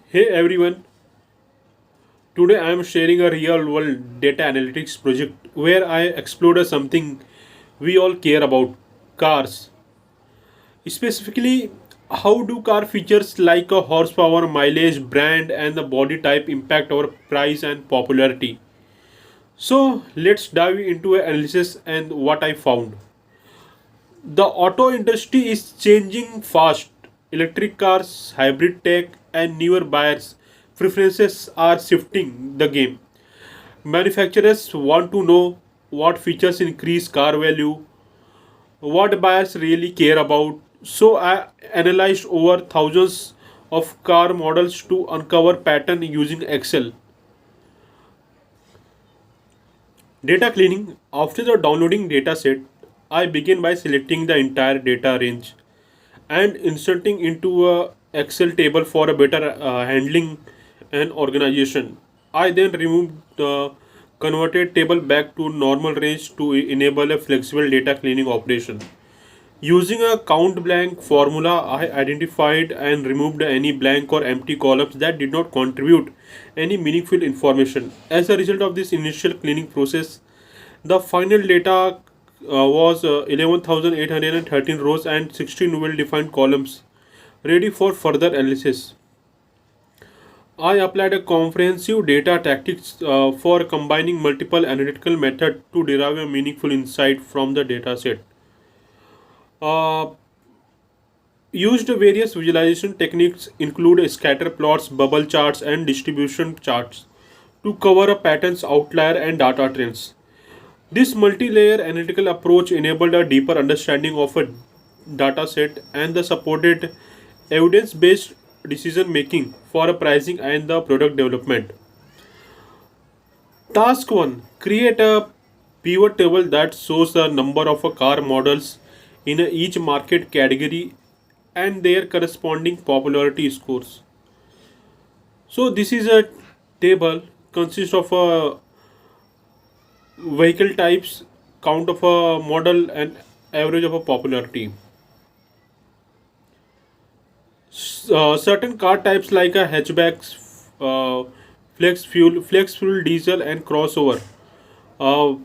Hey everyone, today I am sharing a real world data analytics project where I explored something we all care about cars. Specifically, how do car features like a horsepower, mileage, brand, and the body type impact our price and popularity? So, let's dive into analysis and what I found. The auto industry is changing fast. Electric cars, hybrid tech, and newer buyers' preferences are shifting the game. Manufacturers want to know what features increase car value, what buyers really care about. So I analyzed over thousands of car models to uncover pattern using Excel. Data cleaning. After the downloading dataset, I begin by selecting the entire data range and inserting into a Excel table for a better handling and organization. I then remove the converted table back to normal range to enable a flexible data cleaning operation. Using a count blank formula, I identified and removed any blank or empty columns that did not contribute any meaningful information. As a result of this initial cleaning process, the final data was 11,813 rows and 16 well defined columns ready for further analysis. I applied a comprehensive data tactics for combining multiple analytical methods to derive a meaningful insight from the dataset. Uh, Used various visualization techniques include scatter plots, bubble charts, and distribution charts to cover a pattern's outlier and data trends. This multi-layer analytical approach enabled a deeper understanding of a dataset and the supported evidence-based decision making for a pricing and the product development. Task 1. Create a pivot table that shows the number of car models in each market category and their corresponding popularity scores. So this is a table consists of a vehicle types, count of a model and average of a popularity. Certain car types like a hatchbacks, flex fuel diesel and uh,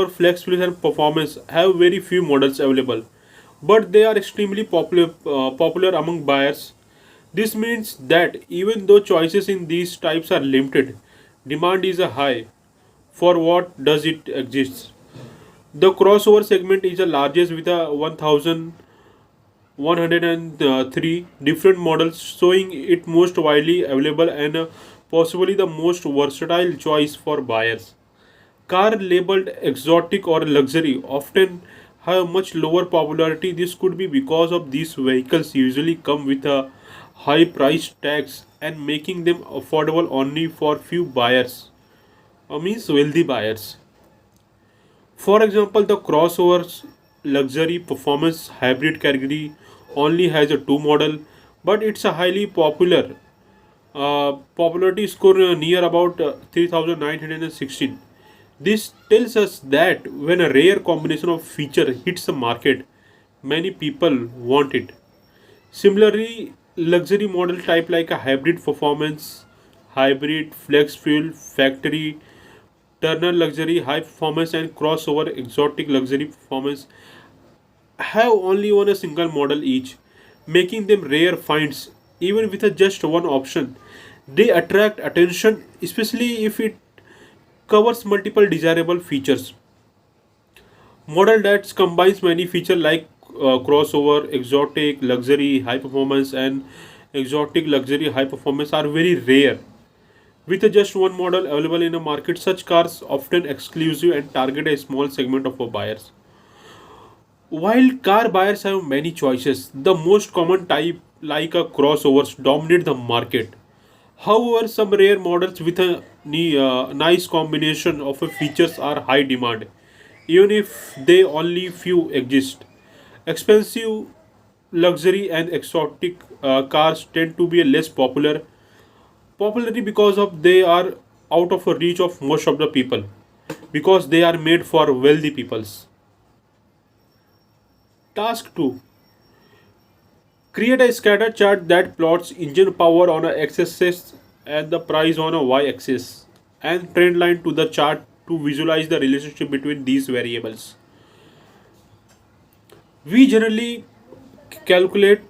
flex fuel and performance have very few models available, but they are extremely popular among buyers. This means that even though choices in these types are limited, demand is a high for what does it exists. The crossover segment is the largest with a 1,103 different models, showing it most widely available and possibly the most versatile choice for buyers. Car labeled exotic or luxury often have much lower popularity. This could be because of these vehicles usually come with a high price tags and making them affordable only for few buyers, means wealthy buyers. For example, the crossovers luxury performance hybrid category only has a two model, but it's a highly popular. Popularity score near about 3,916. This tells us that when a rare combination of feature hits the market, many people want it. Similarly, luxury model type like a hybrid performance, hybrid, flex fuel, factory, Turner luxury, high performance, and crossover exotic luxury performance have only on a single model each, making them rare finds. Even with a just one option, they attract attention, especially if it covers multiple desirable features. Model that combines many features like crossover, exotic, luxury, high performance, and exotic, luxury, high performance are very rare. With just one model available in a market, such cars often exclusive and target a small segment of our buyers. While car buyers have many choices, the most common type, like a crossovers, dominate the market. However, some rare models with a nice combination of features are high demand, even if they only few exist. Expensive, luxury, and exotic cars tend to be less popularity because of they are out of reach of most of the people, because they are made for wealthy peoples. Task 2. Create a scatter chart that plots engine power on a x-axis and the price on a y-axis and trend line to the chart to visualize the relationship between these variables. We generally calculate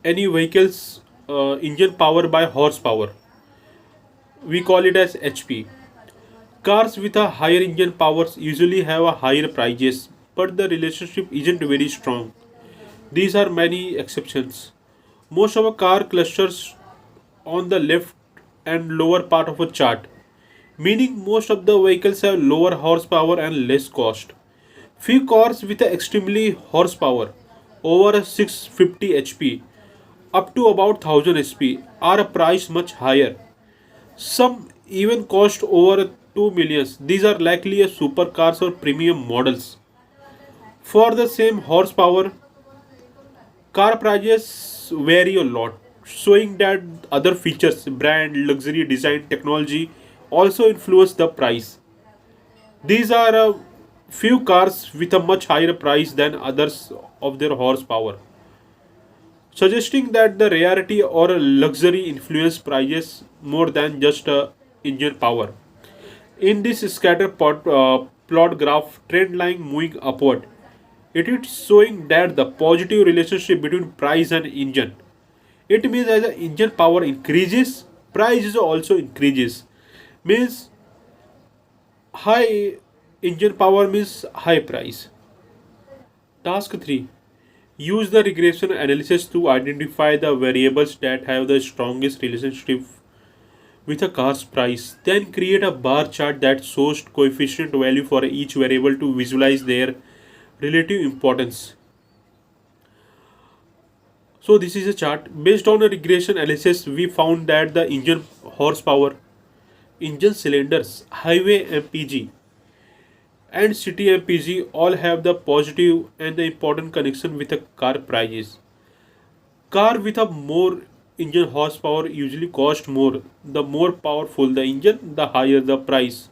any vehicle's engine power by horsepower. We call it as HP. Cars with a higher engine powers usually have a higher prices, but the relationship isn't very strong. These are many exceptions. Most of a car clusters on the left and lower part of a chart, meaning most of the vehicles have lower horsepower and less cost. Few cars with a extremely horsepower over a 650 HP up to about 1000 HP are priced much higher. Some even cost over 2 millions. These are likely a supercars or premium models. For the same horsepower, car prices vary a lot, showing that other features, brand, luxury, design, technology also influence the price. These are a few cars with a much higher price than others of their horsepower, suggesting that the rarity or luxury influence prices more than just engine power. In this plot graph, trend line moving upward, it is showing that the positive relationship between price and engine. It means as the engine power increases, price also increases. Means high engine power means high price. Task 3. Use the regression analysis to identify the variables that have the strongest relationship with a car's price. Then create a bar chart that shows coefficient value for each variable to visualize their relative importance. So this is a chart. Based on a regression analysis, we found that the engine horsepower, engine cylinders, highway MPG, and city MPG all have the positive and the important connection with the car prices. Car with a more engine horsepower usually cost more. The more powerful the engine, the higher the price.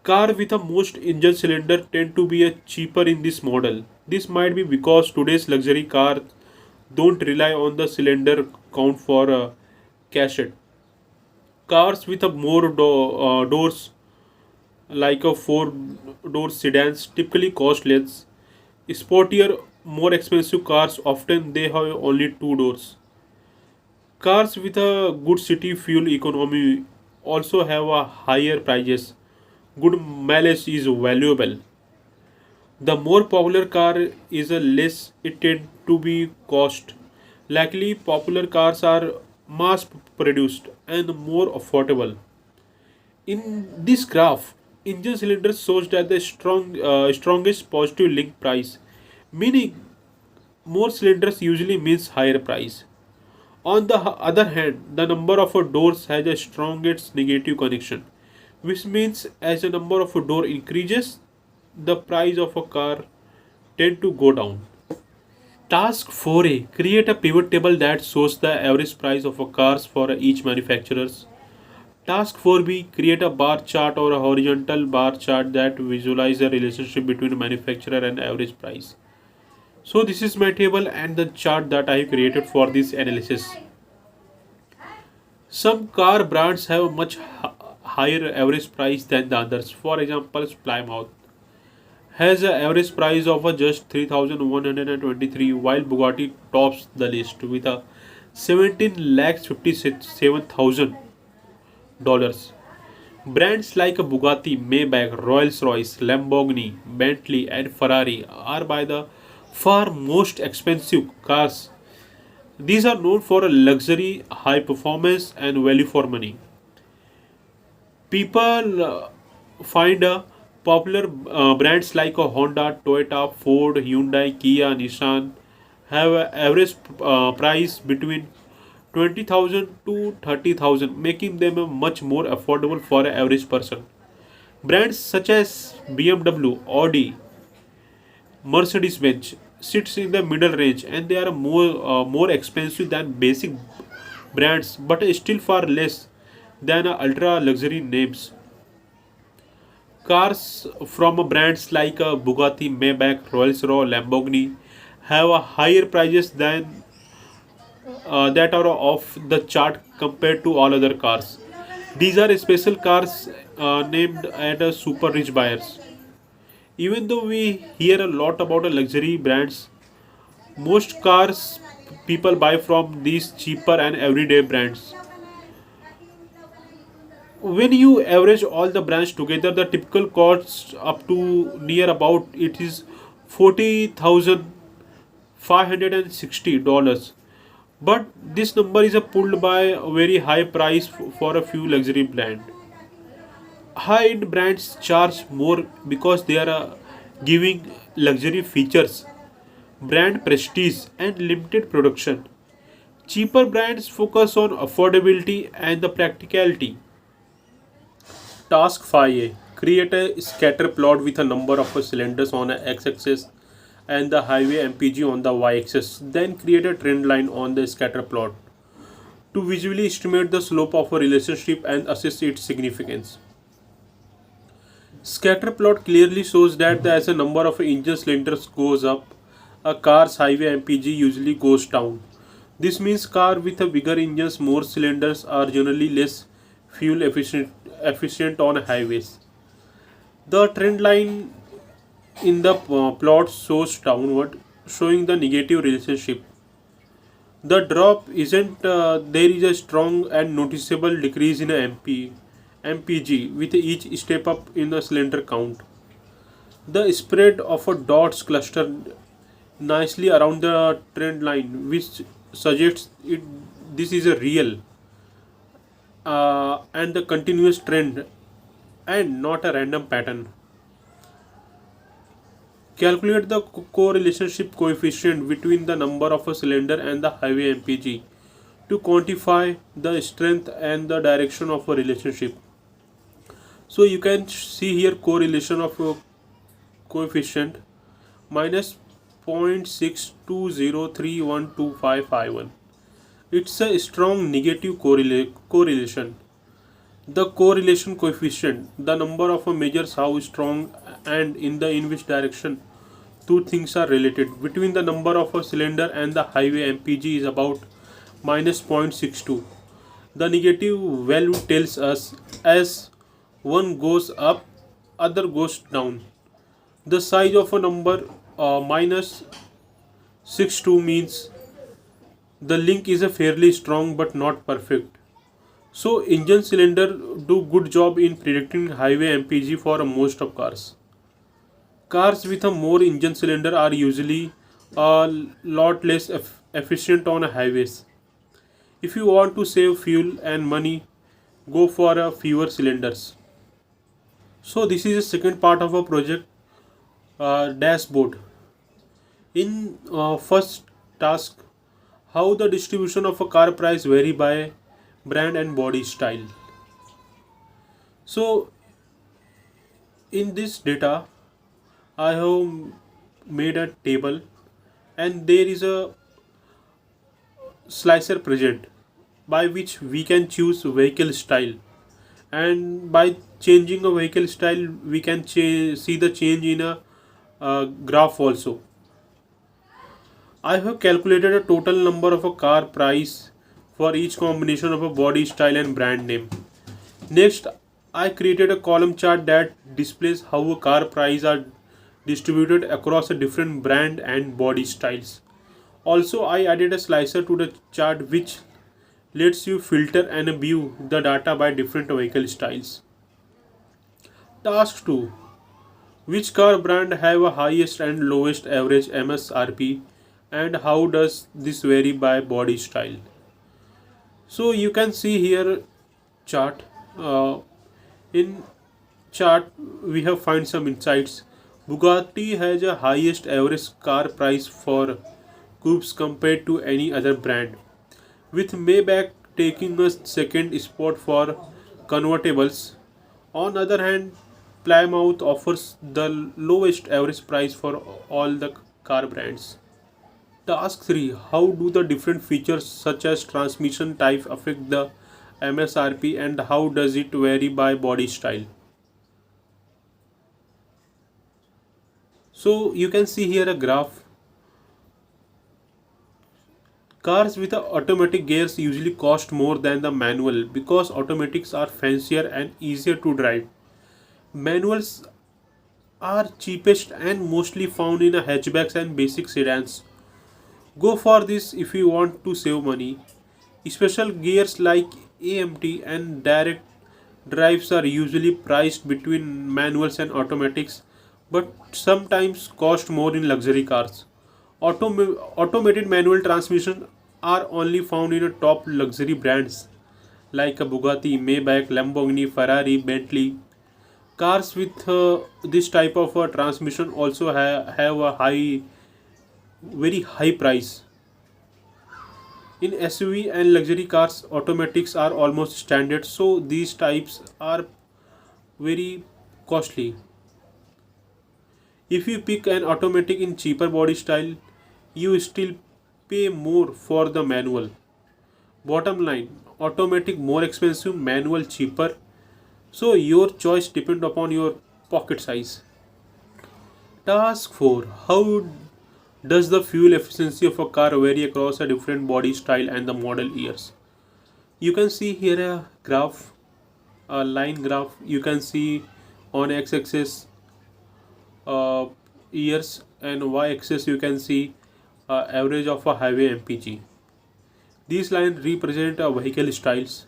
Car with the most engine cylinder tend to be a cheaper in this model. This might be because today's luxury cars don't rely on the cylinder count for cachet. Cars with a more doors like a four door sedans typically cost less. Sportier, more expensive cars often they have only two doors. Cars with a good city fuel economy also have a higher prices. Good mileage is valuable. The more popular car is a less it tend to be cost. Likely popular cars are mass produced and more affordable. In this graph, engine cylinder shows that the strongest positive link price, meaning more cylinders usually means higher price. On the other hand, the number of doors has a strongest negative connection, which means as the number of door increases, the price of a car tend to go down. Task 4A. Create a pivot table that shows the average price of a cars for each manufacturers. Task 4B. Create a bar chart or a horizontal bar chart that visualize the relationship between manufacturer and average price. So this is my table and the chart that I have created for this analysis. Some car brands have a much higher average price than the others. For example, Plymouth has an average price of just 3,123 while Bugatti tops the list with a 17 lakhs 57,000 dollars. Brands like Bugatti, Maybach, Rolls-Royce, Lamborghini, Bentley and Ferrari are by the far most expensive cars. These are known for a luxury, high performance and value for money. People find popular brands like Honda, Toyota, Ford, Hyundai, Kia, Nissan have an average price between 20,000 to 30,000, making them much more affordable for an average person. Brands such as BMW, Audi, Mercedes-Benz sits in the middle range and they are more expensive than basic brands but still far less than ultra luxury names. Cars from brands like Bugatti, Maybach, Rolls-Royce, Lamborghini have a higher prices than that are off the chart compared to all other cars. These are special cars named at super rich buyers. Even though we hear a lot about luxury brands, most cars people buy from these cheaper and everyday brands. When you average all the brands together, the typical cost up to near about it is 40,560 dollars. But this number is pulled by a very high price for a few luxury brand. High end brands charge more because they are giving luxury features, brand prestige, and limited production. Cheaper brands focus on affordability and the practicality. Task 5A. Create a scatter plot with a number of cylinders on a x-axis and the highway MPG on the y-axis. Then create a trend line on the scatter plot to visually estimate the slope of a relationship and assess its significance. Scatter plot clearly shows that as the number of engine cylinders goes up, a car's highway MPG usually goes down. This means car with a bigger engines, more cylinders are generally less fuel efficient on highways. The trend line in the plot shows downward, showing the negative relationship. The drop isn't there is a strong and noticeable decrease in MPG with each step up in the cylinder count. The spread of a dots cluster nicely around the trend line, which suggests this is a real and the continuous trend and not a random pattern. Calculate the correlationship coefficient between the number of a cylinder and the highway MPG to quantify the strength and the direction of a relationship. So you can see here correlation of a coefficient minus 0.62031255. It's a strong negative correlation. The correlation coefficient, the number of a measures how strong and in which direction two things are related. Between the number of a cylinder and the highway MPG is about minus 0.62. The negative value tells us as one goes up, other goes down. The size of a number minus 62 means the link is a fairly strong but not perfect. So engine cylinder do good job in predicting highway MPG for most of cars. Cars with a more engine cylinder are usually a lot less efficient on highways. If you want to save fuel and money, go for a fewer cylinders. So this is the second part of a project dashboard. In first task, how the distribution of a car price vary by brand and body style. So in this data, I have made a table and there is a slicer present by which we can choose vehicle style, and by changing a vehicle style we can see the change in a graph also. I have calculated a total number of a car price for each combination of a body style and brand name. Next, I created a column chart that displays how a car price are distributed across a different brand and body styles. Also, I added a slicer to the chart which lets you filter and view the data by different vehicle styles. Task 2. Which car brand have a highest and lowest average MSRP and how does this vary by body style? So you can see here chart. In chart we have find some insights. Bugatti has a highest average car price for coupes compared to any other brand, with Maybach taking a second spot for convertibles. On the other hand, Plymouth offers the lowest average price for all the car brands. Task 3. How do the different features such as transmission type affect the MSRP and how does it vary by body style? So you can see here a graph Cars with automatic gears usually cost more than the manual because automatics are fancier and easier to drive. Manuals are cheapest and mostly found in hatchbacks and basic sedans. Go for this if you want to save money. Special gears like AMT and direct drives are usually priced between manuals and automatics, but sometimes cost more in luxury cars. Automated manual transmissions are only found in a top luxury brands like a Bugatti, Maybach, Lamborghini, Ferrari, Bentley. Cars with this type of transmission also have a very high price. In SUV and luxury cars, automatics are almost standard, so these types are very costly. If you pick an automatic in cheaper body style, you still pay more for the manual. Bottom line, automatic more expensive, manual cheaper. So your choice depend upon your pocket size. Task 4. How does the fuel efficiency of a car vary across a different body style and the model years? You can see here a graph, a line graph. You can see on x-axis years and y-axis you can see average of a highway MPG. These lines represent vehicle styles.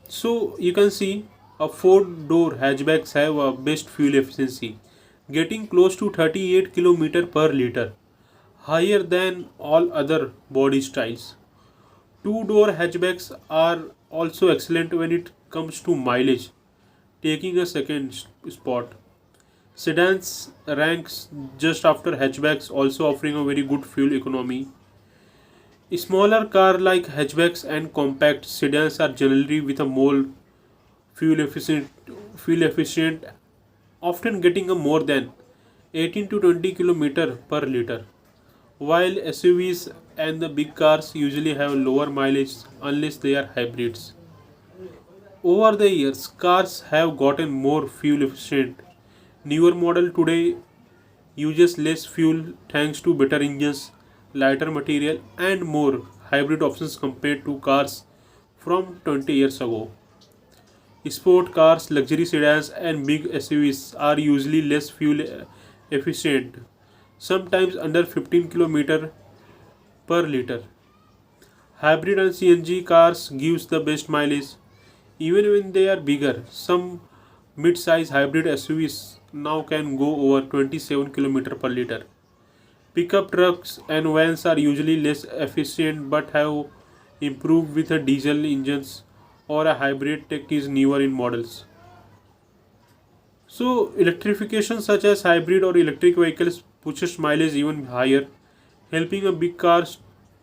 So you can see a four-door hatchbacks have a best fuel efficiency, getting close to 38 km per liter, higher than all other body styles. Two-door hatchbacks are also excellent when it comes to mileage, taking a second spot. Sedans ranks just after hatchbacks, also offering a very good fuel economy. Smaller car like hatchbacks and compact sedans are generally with a more fuel efficient fuel efficient, often getting a more than 18 to 20 km per liter, while SUVs and the big cars usually have lower mileage unless they are hybrids. Over the years, cars have gotten more fuel efficient. Newer model today uses less fuel thanks to better engines, lighter material, and more hybrid options compared to cars from 20 years ago. Sport cars, luxury sedans, and big SUVs are usually less fuel efficient, sometimes under 15 km per liter. Hybrid and CNG cars gives the best mileage even when they are bigger. Some mid-size hybrid SUVs now can go over 27 km per liter. Pickup trucks and vans are usually less efficient but have improved with a diesel engines or a hybrid tech is newer in models. So electrification such as hybrid or electric vehicles pushes mileage even higher, helping a big cars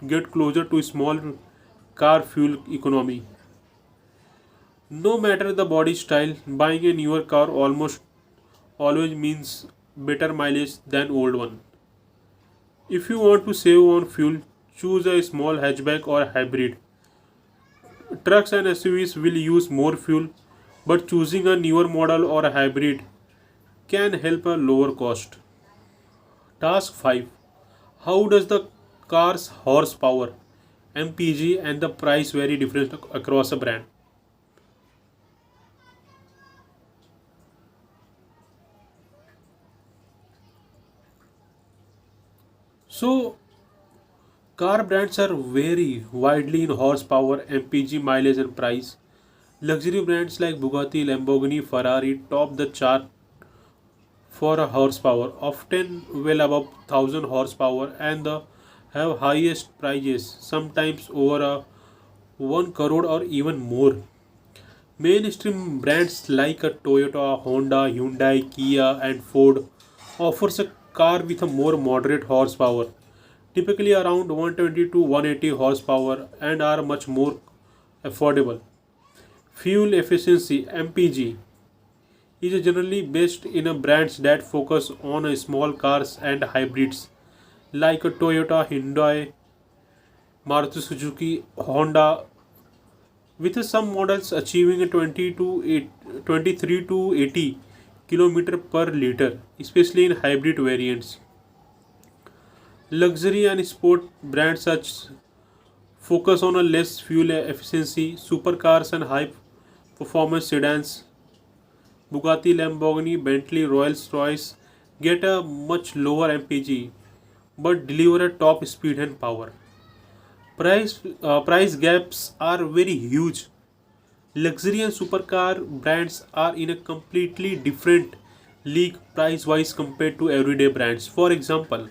get closer to small car fuel economy. No matter the body style, buying a newer car almost always means better mileage than old one. If you want to save on fuel, choose a small hatchback or a hybrid. Trucks and SUVs will use more fuel, but choosing a newer model or a hybrid can help a lower cost. Task 5. How does the car's horsepower, MPG, and the price vary different across a brand? So, car brands are vary widely in horsepower, MPG, mileage, and price. Luxury brands like Bugatti, Lamborghini, Ferrari top the chart for a horsepower, often well above 1000 horsepower, and the have highest prices, sometimes over a 1 crore or even more. Mainstream brands like a Toyota, Honda, Hyundai, Kia, and Ford offers a car with a more moderate horsepower, typically around 120 to 180 horsepower, and are much more affordable. Fuel efficiency (MPG) is generally based in a brands that focus on a small cars and hybrids like a Toyota, Hyundai, Maruti Suzuki, Honda, with some models achieving a 23 to 80 km per liter, especially in hybrid variants. Luxury and sport brands such focus on a less fuel efficiency, supercars and high performance sedans. Bugatti, Lamborghini, Bentley, Rolls-Royce get a much lower MPG but deliver a top speed and power. Price gaps are very huge. Luxury and supercar brands are in a completely different league price wise compared to everyday brands. For example,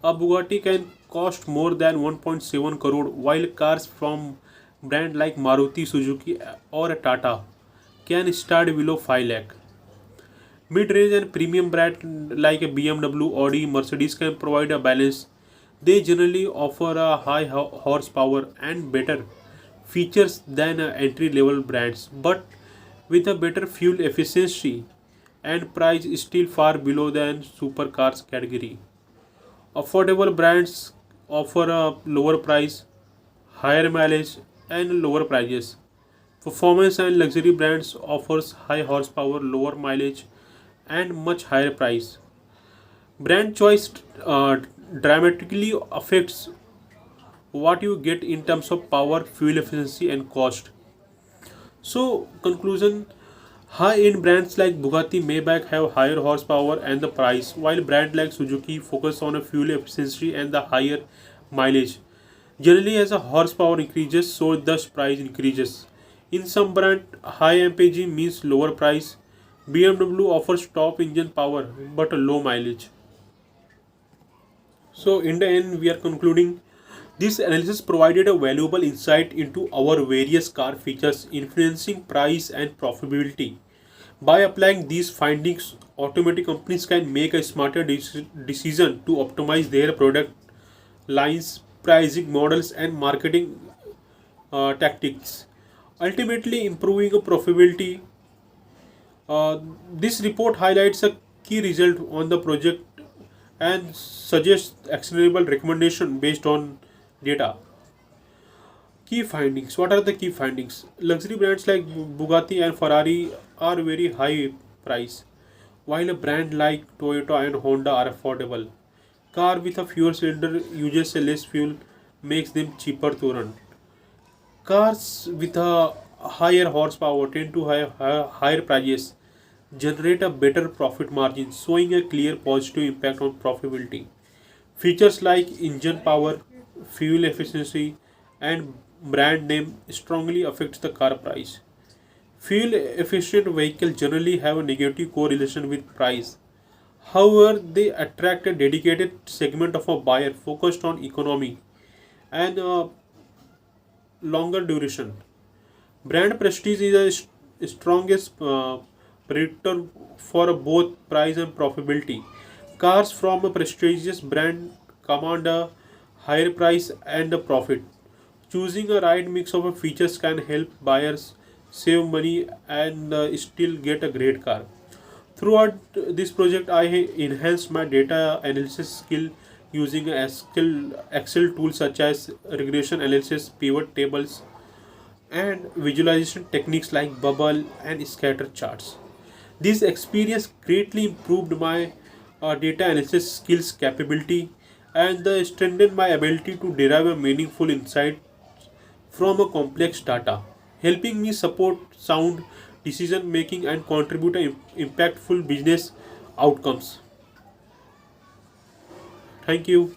a Bugatti can cost more than 1.7 crore while cars from brand like Maruti Suzuki or a Tata can start below 5 lakh. Mid-range and premium brand like a BMW, Audi, Mercedes can provide a balance. They generally offer a high horsepower and better features than entry-level brands, but with a better fuel efficiency and price still far below than supercars category. Affordable brands offer a lower price, higher mileage, and lower prices. Performance and luxury brands offers high horsepower, lower mileage, and much higher price. Brand choice dramatically affects what you get in terms of power, fuel efficiency, and cost. So, conclusion: high-end brands like Bugatti, Maybach have higher horsepower and the price, while brands like Suzuki focus on a fuel efficiency and the higher mileage. Generally, as a horsepower increases, so thus price increases. In some brand, high MPG means lower price. BMW offers top engine power but a low mileage. So, in the end, we are concluding this analysis provided a valuable insight into our various car features influencing price and profitability. By applying these findings, automotive companies can make a smarter decision to optimize their product lines, pricing models, and marketing tactics, ultimately improving profitability. This report highlights a key result on the project and suggests actionable recommendation based on data. Key findings. What are the key findings? Luxury brands like Bugatti and Ferrari are very high price, while a brand like Toyota and Honda are affordable. Car with a fuel cylinder uses less fuel, makes them cheaper to run. Cars with a higher horsepower tend to have higher prices, generate a better profit margin, showing a clear positive impact on profitability. Features like engine power, fuel efficiency, and brand name strongly affects the car price. Fuel efficient vehicles generally have a negative correlation with price. However, they attract a dedicated segment of a buyer focused on economy and longer duration. Brand prestige is a strongest predictor for both price and profitability. Cars from a prestigious brand command a higher price and a profit. Choosing a right mix of features can help buyers save money and still get a great car. Throughout this project, I enhanced my data analysis skill using Excel tools such as regression analysis, pivot tables, and visualization techniques like bubble and scatter charts. This experience greatly improved my data analysis skills capability and strengthened my ability to derive a meaningful insight from a complex data, helping me support sound decision making and contribute to impactful business outcomes. Thank you.